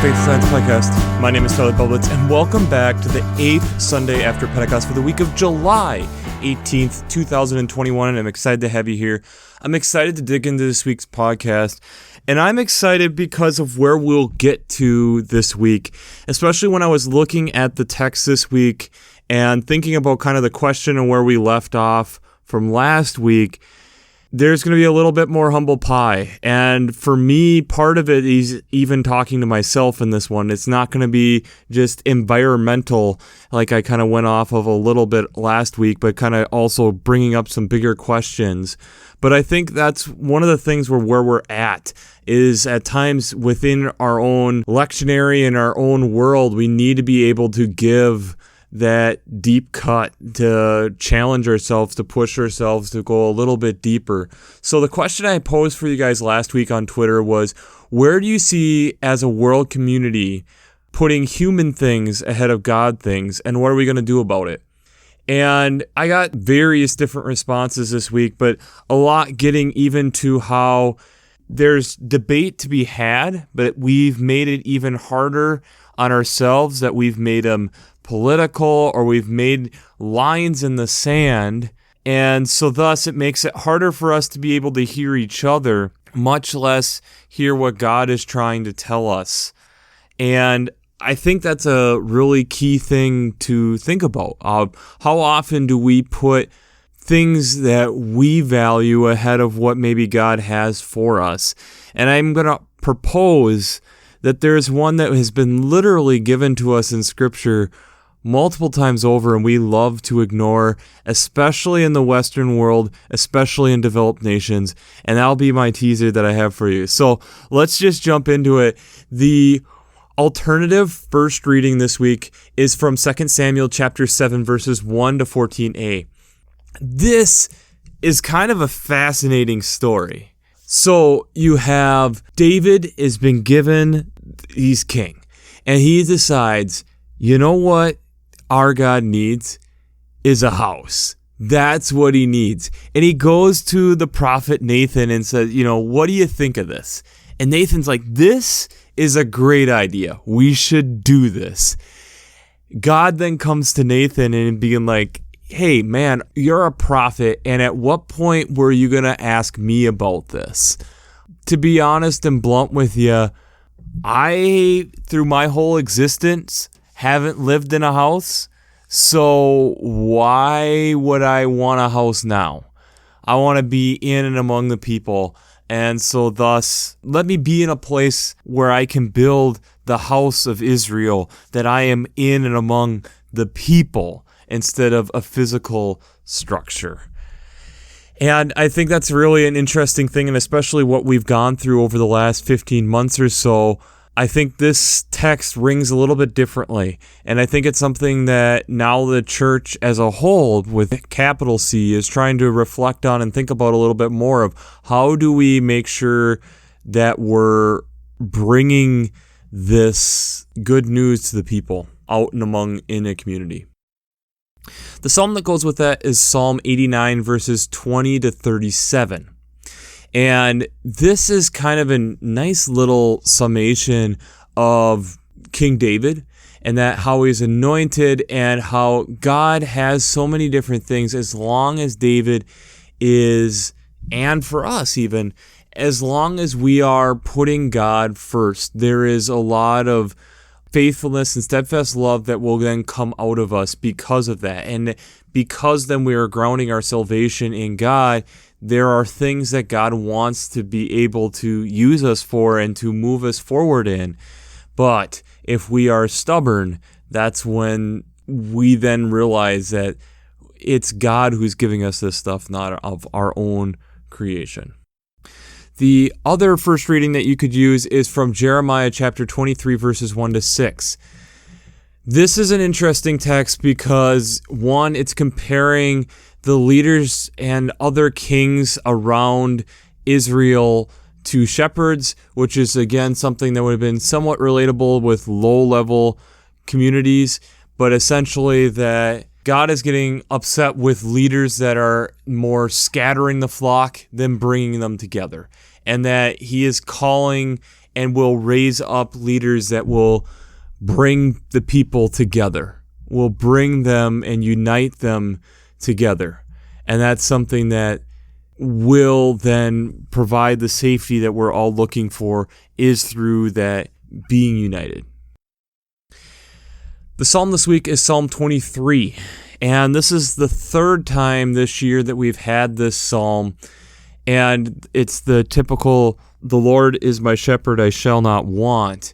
Faith Science Podcast. My name is Tyler Bublitz, and welcome back to the 8th Sunday after Pentecost for the week of July 18th, 2021, and I'm excited to have you here. I'm excited to dig into this week's podcast, and I'm excited because of where we'll get to this week, especially when I was looking at the text this week and thinking about kind of the question and where we left off from last week. There's going to be a little bit more humble pie. And for me, part of it is even talking to myself in this one. It's not going to be just environmental, like I kind of went off of a little bit last week, but kind of also bringing up some bigger questions. But I think that's one of the things where we're at is at times within our own lectionary and our own world, we need to be able to give that deep cut to challenge ourselves, to push ourselves, to go a little bit deeper. So the question I posed for you guys last week on Twitter was, where do you see as a world community putting human things ahead of God things, and what are we going to do about it? And I got various different responses this week, but a lot getting even to how there's debate to be had, but we've made it even harder on ourselves, that we've made them political, or we've made lines in the sand, and so thus it makes it harder for us to be able to hear each other, much less hear what God is trying to tell us. And I think that's a really key thing to think about. How often do we put things that we value ahead of what maybe God has for us? And I'm going to propose that there's one that has been literally given to us in Scripture multiple times over, and we love to ignore, especially in the Western world, especially in developed nations, and that'll be my teaser that I have for you. So let's just jump into it. The alternative first reading this week is from 2 Samuel chapter 7, verses 1 to 14a. This is kind of a fascinating story. So you have David has been given, he's king, and he decides, you know what our God needs is a house. That's what he needs. And he goes to the prophet Nathan and says, what do you think of this? And Nathan's like, this is a great idea. We should do this. God then comes to Nathan and being like, hey, man, you're a prophet, and at what point were you going to ask me about this? To be honest and blunt with you, I, through my whole existence, haven't lived in a house, so why would I want a house now? I want to be in and among the people, and so thus, let me be in a place where I can build the house of Israel, that I am in and among the people, instead of a physical structure. And I think that's really an interesting thing, and especially what we've gone through over the last 15 months or so. I think this text rings a little bit differently, and I think it's something that now the church as a whole, with capital C, is trying to reflect on and think about a little bit more of how do we make sure that we're bringing this good news to the people out and among in a community. The psalm that goes with that is Psalm 89, verses 20 to 37. And this is kind of a nice little summation of King David, and that how he's anointed and how God has so many different things as long as David is, and for us even, as long as we are putting God first. There is a lot of faithfulness and steadfast love that will then come out of us because of that. And because then we are grounding our salvation in God, there are things that God wants to be able to use us for and to move us forward in. But if we are stubborn, that's when we then realize that it's God who's giving us this stuff, not of our own creation. The other first reading that you could use is from Jeremiah chapter 23, verses 1 to 6. This is an interesting text because, one, it's comparing the leaders and other kings around Israel to shepherds, which is, again, something that would have been somewhat relatable with low-level communities, but essentially that God is getting upset with leaders that are more scattering the flock than bringing them together, and that he is calling and will raise up leaders that will bring the people together, will bring them and unite them together. And that's something that will then provide the safety that we're all looking for, is through that being united. The psalm this week is Psalm 23, and this is the third time this year that we've had this psalm, and it's the typical, "The Lord is my shepherd, I shall not want."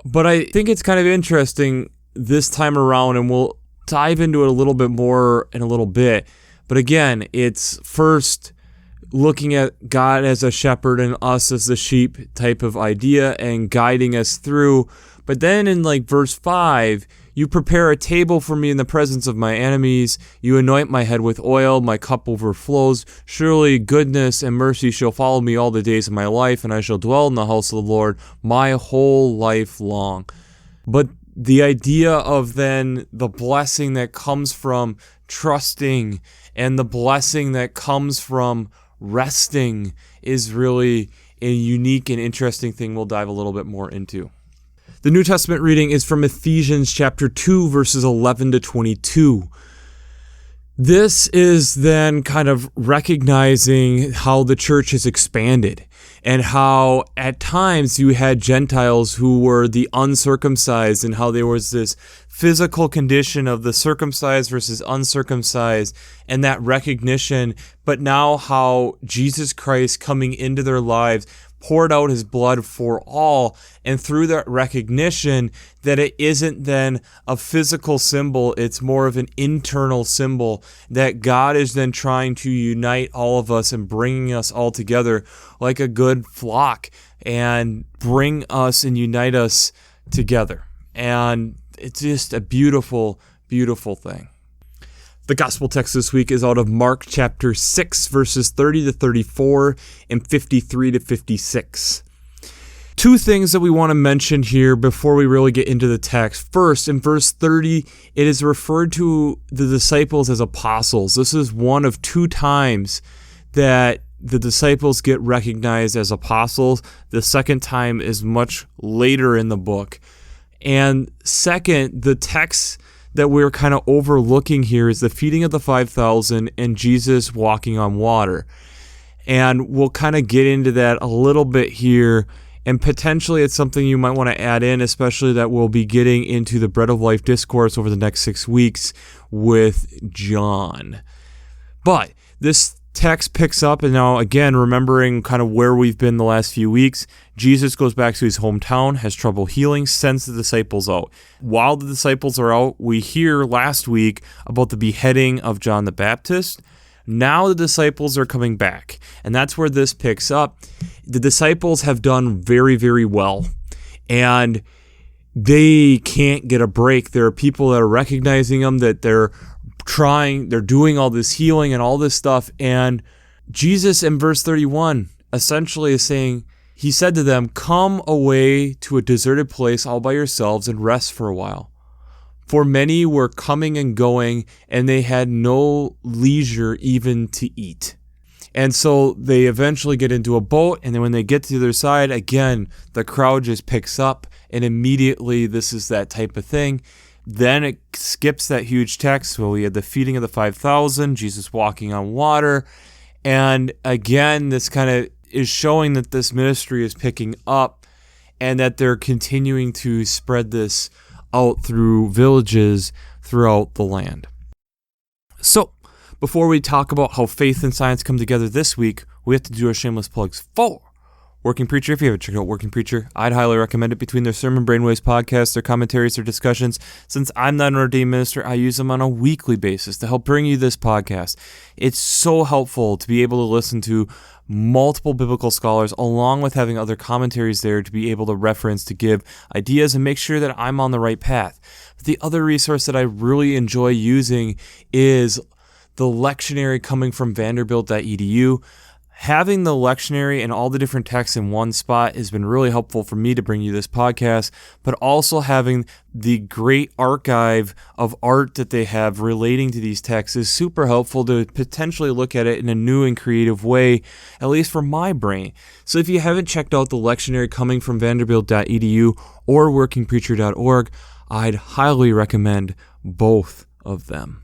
But I think it's kind of interesting this time around, and we'll dive into it a little bit more in a little bit. But again, it's first looking at God as a shepherd and us as the sheep type of idea and guiding us through. But then in verse 5, "You prepare a table for me in the presence of my enemies. You anoint my head with oil. My cup overflows. Surely goodness and mercy shall follow me all the days of my life, and I shall dwell in the house of the Lord my whole life long." But the idea of then the blessing that comes from trusting and the blessing that comes from resting is really a unique and interesting thing we'll dive a little bit more into. The New Testament reading is from Ephesians chapter 2, verses 11 to 22. This is then kind of recognizing how the church has expanded and how at times you had Gentiles who were the uncircumcised, and how there was this physical condition of the circumcised versus uncircumcised and that recognition, but now how Jesus Christ coming into their lives poured out his blood for all, and through that recognition that it isn't then a physical symbol, it's more of an internal symbol, that God is then trying to unite all of us and bringing us all together like a good flock and bring us and unite us together. And it's just a beautiful, beautiful thing. The gospel text this week is out of Mark chapter 6, verses 30 to 34 and 53 to 56. Two things that we want to mention here before we really get into the text. First, in verse 30, it is referred to the disciples as apostles. This is one of two times that the disciples get recognized as apostles. The second time is much later in the book. And second, the text that we're kind of overlooking here is the feeding of the 5,000 and Jesus walking on water. And we'll kind of get into that a little bit here, and potentially it's something you might want to add in, especially that we'll be getting into the Bread of Life discourse over the next 6 weeks with John. But this text picks up, and now again, remembering kind of where we've been the last few weeks, Jesus goes back to his hometown, has trouble healing, sends the disciples out. While the disciples are out, we hear last week about the beheading of John the Baptist. Now the disciples are coming back, and that's where this picks up. The disciples have done very, very well, and they can't get a break. There are people that are recognizing them, that they're doing all this healing and all this stuff. And Jesus in verse 31 essentially is saying, he said to them, "Come away to a deserted place all by yourselves and rest for a while." For many were coming and going, and they had no leisure even to eat. And so they eventually get into a boat, and then when they get to the other side, again, the crowd just picks up, and immediately this is that type of thing. Then it skips that huge text. So we had the feeding of the 5,000, Jesus walking on water. And again, this kind of is showing that this ministry is picking up and that they're continuing to spread this out through villages throughout the land. So before we talk about how faith and science come together this week, we have to do our shameless plugs for Working Preacher. If you haven't checked out Working Preacher, I'd highly recommend it. Between their Sermon Brainwaves podcasts, their commentaries, their discussions, since I'm not an ordained minister, I use them on a weekly basis to help bring you this podcast. It's so helpful to be able to listen to multiple biblical scholars, along with having other commentaries there to be able to reference, to give ideas, and make sure that I'm on the right path. But the other resource that I really enjoy using is the lectionary coming from Vanderbilt.edu. having the lectionary and all the different texts in one spot has been really helpful for me to bring you this podcast, but also having the great archive of art that they have relating to these texts is super helpful to potentially look at it in a new and creative way, at least for my brain. So if you haven't checked out the lectionary coming from vanderbilt.edu or workingpreacher.org, I'd highly recommend both of them.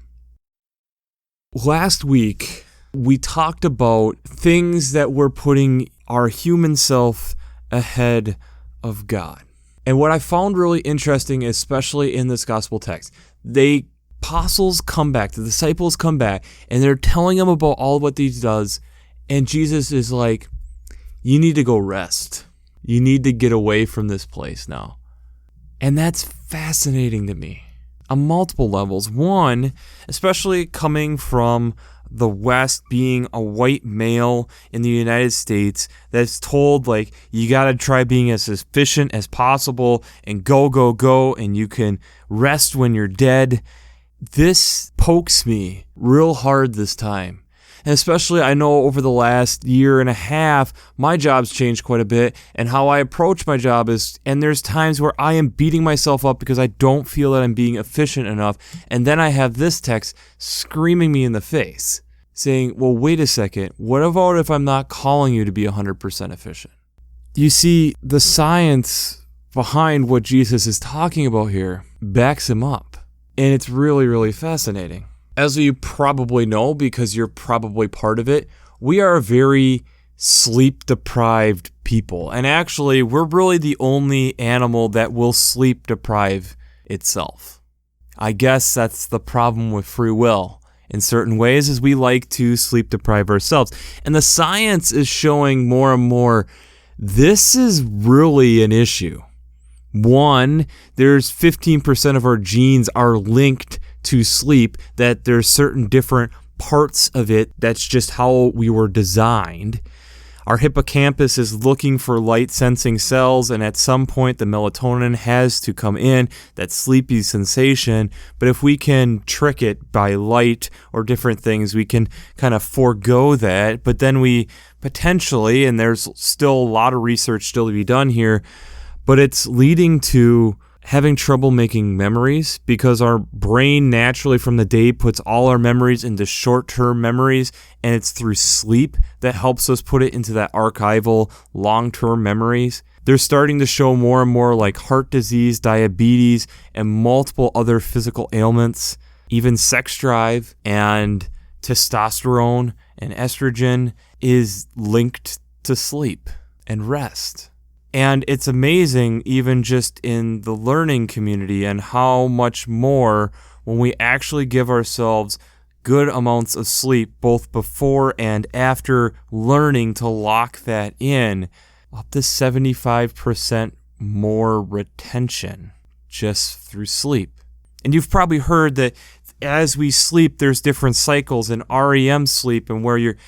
Last week, we talked about things that were putting our human self ahead of God. And what I found really interesting, especially in this gospel text, the apostles come back, the disciples come back, and they're telling them about all what he does. And Jesus is like, you need to go rest. You need to get away from this place now. And that's fascinating to me on multiple levels. One, especially coming from the West, being a white male in the United States that's told, like, you got to try being as efficient as possible and go, and you can rest when you're dead. This pokes me real hard this time. And especially, I know over the last year and a half, my job's changed quite a bit, and how I approach my job is, and there's times where I am beating myself up because I don't feel that I'm being efficient enough, and then I have this text screaming me in the face, saying, well, wait a second, what about if I'm not calling you to be 100% efficient? You see, the science behind what Jesus is talking about here backs him up, and it's really, really fascinating. As you probably know, because you're probably part of it, we are a very sleep-deprived people. And actually, we're really the only animal that will sleep-deprive itself. I guess that's the problem with free will. In certain ways, is we like to sleep-deprive ourselves. And the science is showing more and more this is really an issue. One, there's 15% of our genes are linked to sleep, that there's certain different parts of it that's just how we were designed. Our hippocampus is looking for light sensing cells, and at some point the melatonin has to come in, that sleepy sensation. But if we can trick it by light or different things, we can kind of forego that. But then we potentially, and there's still a lot of research still to be done here, but it's leading to having trouble making memories, because our brain naturally from the day puts all our memories into short-term memories, and it's through sleep that helps us put it into that archival long-term memories. They're starting to show more and more like heart disease, diabetes, and multiple other physical ailments, even sex drive and testosterone and estrogen is linked to sleep and rest. And it's amazing, even just in the learning community, and how much more when we actually give ourselves good amounts of sleep, both before and after learning to lock that in, up to 75% more retention just through sleep. And you've probably heard that as we sleep, there's different cycles in REM sleep, and where you're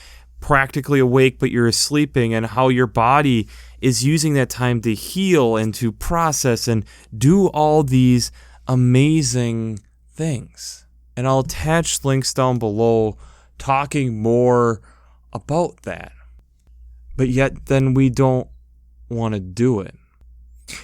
practically awake but you're sleeping, and how your body is using that time to heal and to process and do all these amazing things. And I'll attach links down below talking more about that. But yet then we don't want to do it.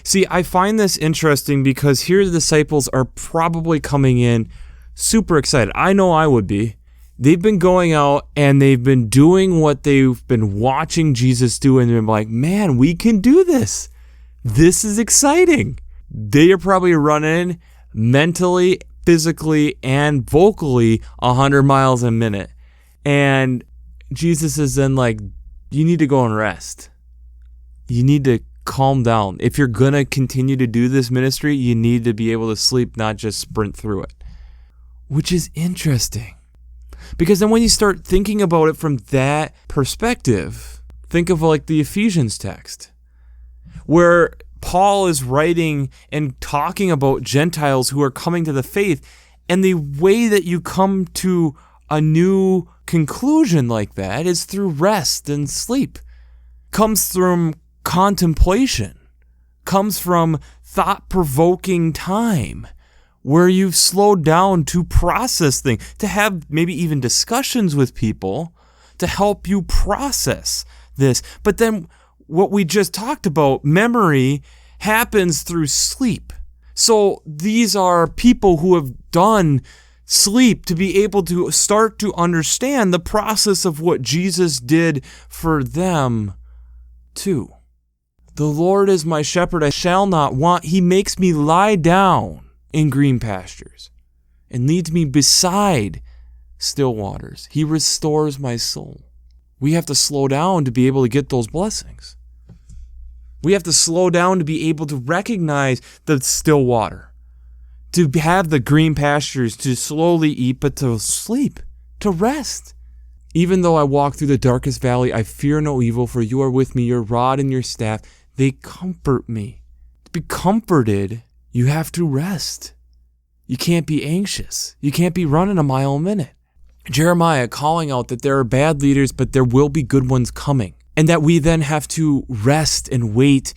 See, I find this interesting because here the disciples are probably coming in super excited. I know I would be. They've been going out and they've been doing what they've been watching Jesus do, and they're like, man, we can do this. This is exciting. They are probably running mentally, physically, and vocally 100 miles a minute. And Jesus is then like, you need to go and rest. You need to calm down. If you're going to continue to do this ministry, you need to be able to sleep, not just sprint through it. Which is interesting. Because then when you start thinking about it from that perspective, think of like the Ephesians text, where Paul is writing and talking about Gentiles who are coming to the faith, and the way that you come to a new conclusion like that is through rest and sleep. Comes from contemplation, comes from thought-provoking time, where you've slowed down to process things, to have maybe even discussions with people, to help you process this. But then what we just talked about, memory, happens through sleep. So these are people who have done sleep to be able to start to understand the process of what Jesus did for them too. The Lord is my shepherd, I shall not want. He makes me lie down in green pastures and leads me beside still waters. He restores my soul. We have to slow down to be able to get those blessings. We have to slow down to be able to recognize the still water, to have the green pastures, to slowly eat, but to sleep, to rest. Even though I walk through the darkest valley, I fear no evil, for you are with me, your rod and your staff, they comfort me. To be comforted, you have to rest. You can't be anxious. You can't be running a mile a minute. Jeremiah calling out that there are bad leaders, but there will be good ones coming. And that we then have to rest and wait,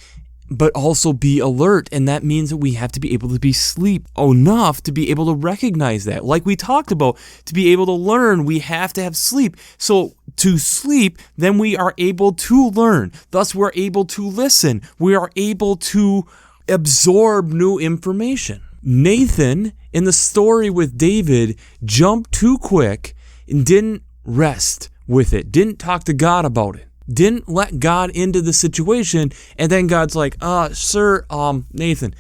but also be alert. And that means that we have to be able to be sleep enough to be able to recognize that. Like we talked about, to be able to learn, we have to have sleep. So to sleep, then we are able to learn. Thus, we're able to listen. We are able to absorb new information. Nathan, in the story with David, jumped too quick and didn't rest with it, didn't talk to God about it. Didn't let God into the situation, and then God's like, sir, Nathan,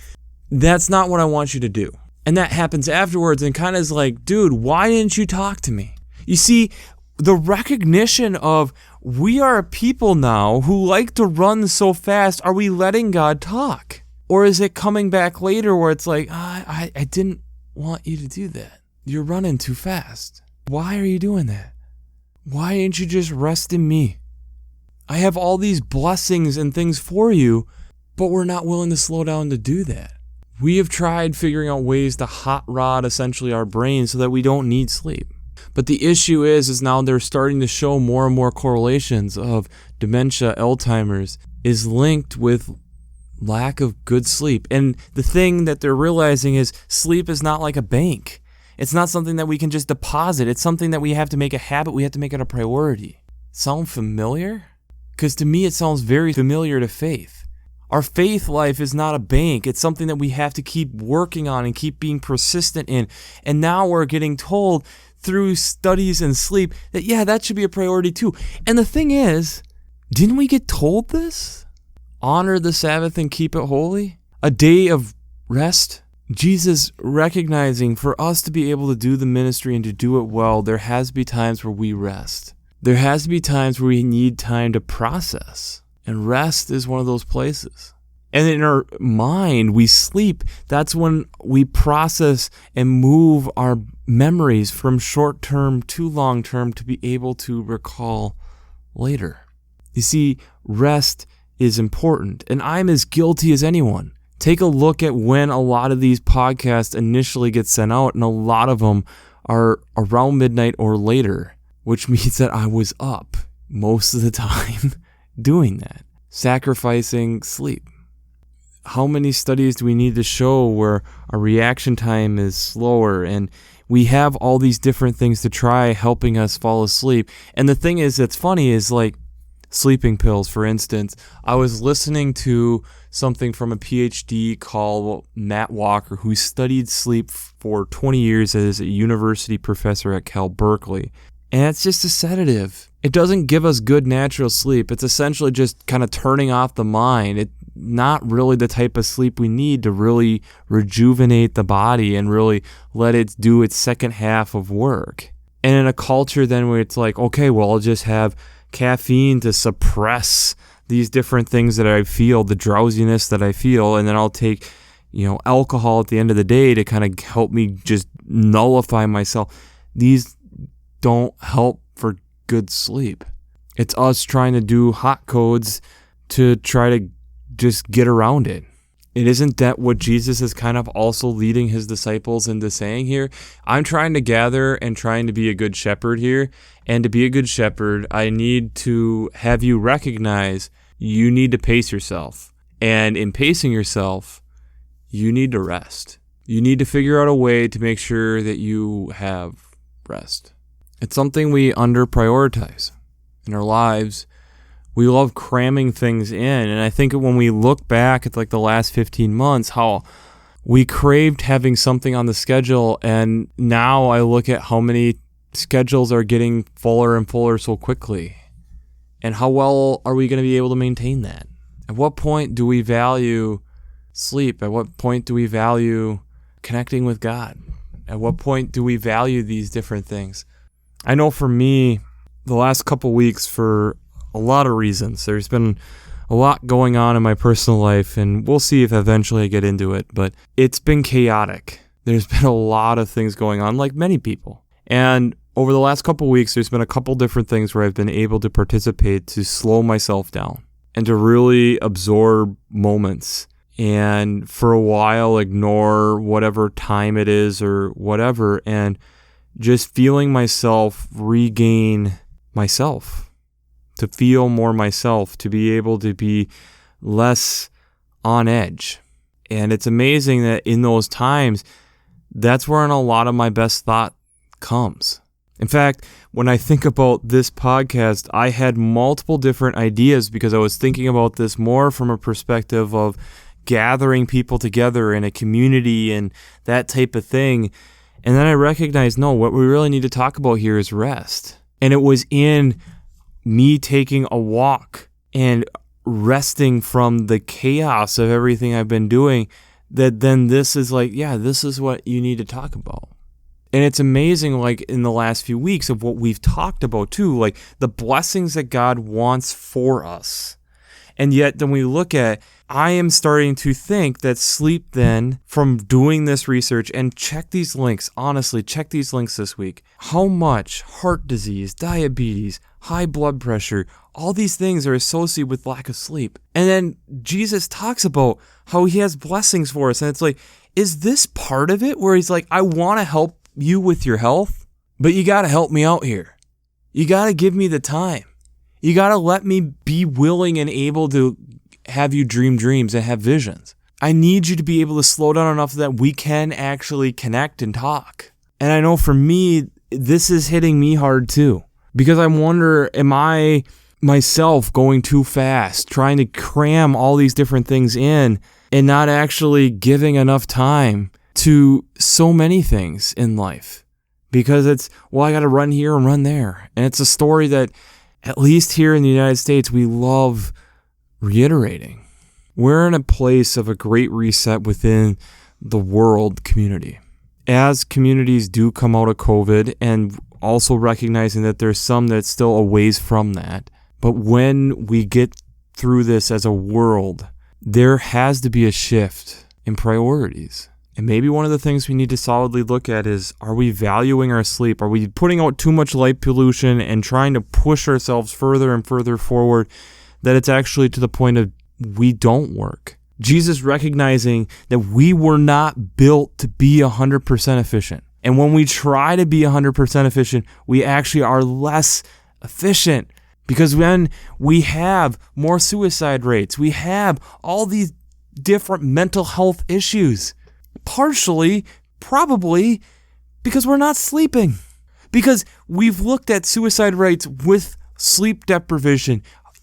that's not what I want you to do. And that happens afterwards, and kind of is like, dude, why didn't you talk to me? You see, the recognition of we are a people now who like to run so fast, are we letting God talk? Or is it coming back later where it's like, I didn't want you to do that. You're running too fast. Why are you doing that? Why didn't you just rest in me? I have all these blessings and things for you, but we're not willing to slow down to do that. We have tried figuring out ways to hot rod essentially our brain so that we don't need sleep. But the issue is now they're starting to show more and more correlations of dementia, Alzheimer's is linked with lack of good sleep. And the thing that they're realizing is sleep is not like a bank. It's not something that we can just deposit. It's something that we have to make a habit. We have to make it a priority. Sound familiar? Because to me, it sounds very familiar to faith. Our faith life is not a bank. It's something that we have to keep working on and keep being persistent in. And now we're getting told through studies and sleep that, yeah, that should be a priority too. And the thing is, didn't we get told this? Honor the Sabbath and keep it holy? A day of rest? Jesus recognizing for us to be able to do the ministry and to do it well, there has to be times where we rest. There has to be times where we need time to process, and rest is one of those places. And in our mind, we sleep. That's when we process and move our memories from short-term to long-term to be able to recall later. You see, rest is important, and I'm as guilty as anyone. Take a look at when a lot of these podcasts initially get sent out, and a lot of them are around midnight or later, which means that I was up most of the time doing that, sacrificing sleep. How many studies do we need to show where our reaction time is slower, and we have all these different things to try helping us fall asleep? And the thing is that's funny is like sleeping pills, for instance. I was listening to something from a PhD called Matt Walker, who studied sleep for 20 years as a university professor at Cal Berkeley. And it's just a sedative. It doesn't give us good natural sleep. It's essentially just kind of turning off the mind. It's not really the type of sleep we need to really rejuvenate the body and really let it do its second half of work. And in a culture then where it's like, okay, well, I'll just have caffeine to suppress these different things that I feel, the drowsiness that I feel, and then I'll take, alcohol at the end of the day to kind of help me just nullify myself. These don't help for good sleep. It's us trying to do hot codes to try to just get around it. It isn't that what Jesus is kind of also leading his disciples into saying here? I'm trying to gather and trying to be a good shepherd here. And to be a good shepherd, I need to have you recognize you need to pace yourself. And in pacing yourself, you need to rest. You need to figure out a way to make sure that you have rest. It's something we under-prioritize. in our lives, we love cramming things in. And I think when we look back at like the last 15 months, how we craved having something on the schedule. And now I look at how many schedules are getting fuller and fuller so quickly. And how well are we going to be able to maintain that? At what point do we value sleep? At what point do we value connecting with God? At what point do we value these different things? I know for me, the last couple weeks, for a lot of reasons, there's been a lot going on in my personal life, and we'll see if eventually I get into it, but it's been chaotic. There's been a lot of things going on, like many people. And over the last couple weeks, there's been a couple different things where I've been able to participate to slow myself down and to really absorb moments and for a while ignore whatever time it is or whatever, and just feeling myself regain myself, to feel more myself, to be able to be less on edge. And it's amazing that in those times, that's where a lot of my best thought comes. In fact, when I think about this podcast, I had multiple different ideas because I was thinking about this more from a perspective of gathering people together in a community and that type of thing. And then I recognized, no, what we really need to talk about here is rest. And it was in me taking a walk and resting from the chaos of everything I've been doing that then this is like, yeah, this is what you need to talk about. And it's amazing, like in the last few weeks of what we've talked about too, like the blessings that God wants for us. And yet then we look at, I am starting to think that sleep then, from doing this research, and check these links, honestly, check these links this week, how much heart disease, diabetes, high blood pressure, all these things are associated with lack of sleep. And then Jesus talks about how he has blessings for us. And it's like, is this part of it where he's like, I want to help you with your health, but you got to help me out here. You got to give me the time. You got to let me be willing and able to have you dream dreams and have visions. I need you to be able to slow down enough that we can actually connect and talk. And I know for me, this is hitting me hard too, because I wonder, am I myself going too fast, trying to cram all these different things in and not actually giving enough time to so many things in life? Because it's, well, I got to run here and run there. And it's a story that, at least here in the United States, we love reiterating. We're in a place of a great reset within the world community. As communities do come out of COVID, and also recognizing that there's some that's still a ways from that. But when we get through this as a world, there has to be a shift in priorities. And maybe one of the things we need to solidly look at is, are we valuing our sleep? Are we putting out too much light pollution and trying to push ourselves further and further forward that it's actually to the point of we don't work? Jesus recognizing that we were not built to be 100% efficient. And when we try to be 100% efficient, we actually are less efficient, because when we have more suicide rates, we have all these different mental health issues. Partially, probably, because we're not sleeping. Because we've looked at suicide rates with sleep deprivation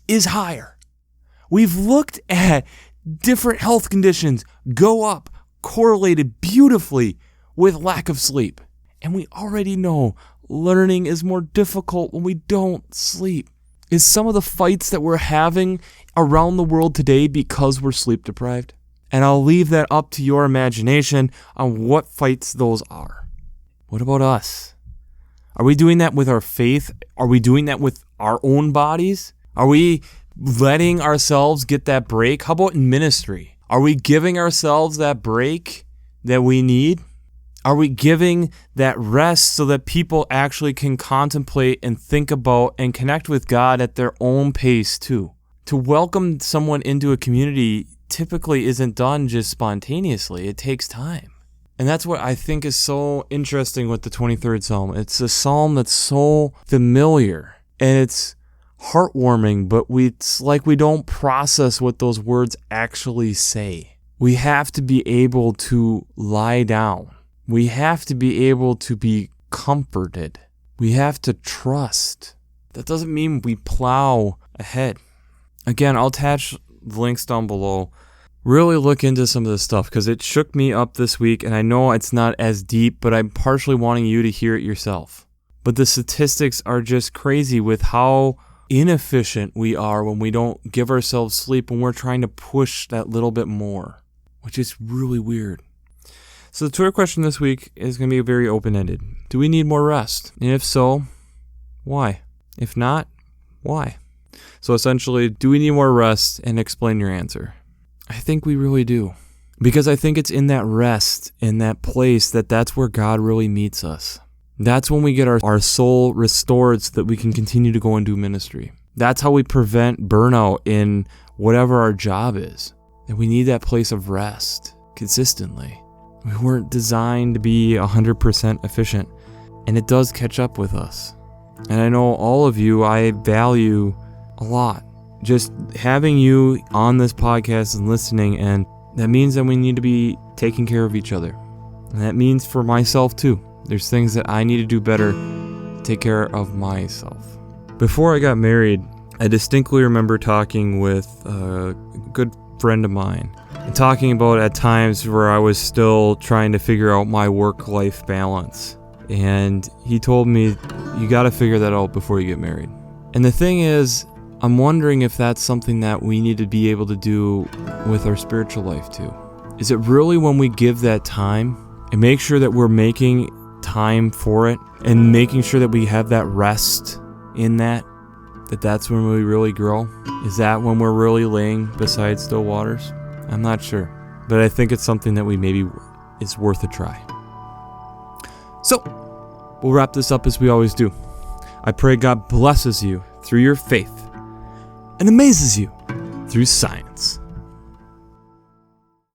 is higher. We've looked at different health conditions go up, correlated beautifully with lack of sleep. And we already know learning is more difficult when we don't sleep. Is some of the fights that we're having around the world today because we're sleep deprived? And I'll leave that up to your imagination on what fights those are. What about us? Are we doing that with our faith? Are we doing that with our own bodies? Are we letting ourselves get that break? How about in ministry? Are we giving ourselves that break that we need? Are we giving that rest so that people actually can contemplate and think about and connect with God at their own pace too? To welcome someone into a community typically isn't done just spontaneously. It takes time. And that's what I think is so interesting with the 23rd Psalm. It's a psalm that's so familiar and it's heartwarming, but it's like we don't process what those words actually say. We have to be able to lie down. We have to be able to be comforted. We have to trust. that doesn't mean we plow ahead. Again, I'll attach the links down below. Really look into some of this stuff because it shook me up this week, and I know it's not as deep, but I'm partially wanting you to hear it yourself. But the statistics are just crazy with how inefficient we are when we don't give ourselves sleep when we're trying to push that little bit more, which is really weird. So the Twitter question this week is going to be very open-ended. Do we need more rest? And if so, why? If not, why? So essentially, do we need more rest? And explain your answer. I think we really do. Because I think it's in that rest, in that place, that's where God really meets us. That's when we get our soul restored so that we can continue to go and do ministry. That's how we prevent burnout in whatever our job is. And we need that place of rest consistently. We weren't designed to be 100% efficient, and it does catch up with us. And I know all of you, I value a lot. Just having you on this podcast and listening, and that means that we need to be taking care of each other. And that means for myself too. There's things that I need to do better to take care of myself. Before I got married, I distinctly remember talking with a good friend of mine and talking about at times where I was still trying to figure out my work-life balance. And he told me, you got to figure that out before you get married. And the thing is, I'm wondering if that's something that we need to be able to do with our spiritual life too. Is it really when we give that time and make sure that we're making time for it and making sure that we have that rest in that's when we really grow? Is that when we're really laying beside still waters? I'm not sure, but I think it's something that it's worth a try. So, we'll wrap this up as we always do. I pray God blesses you through your faith and amazes you through science.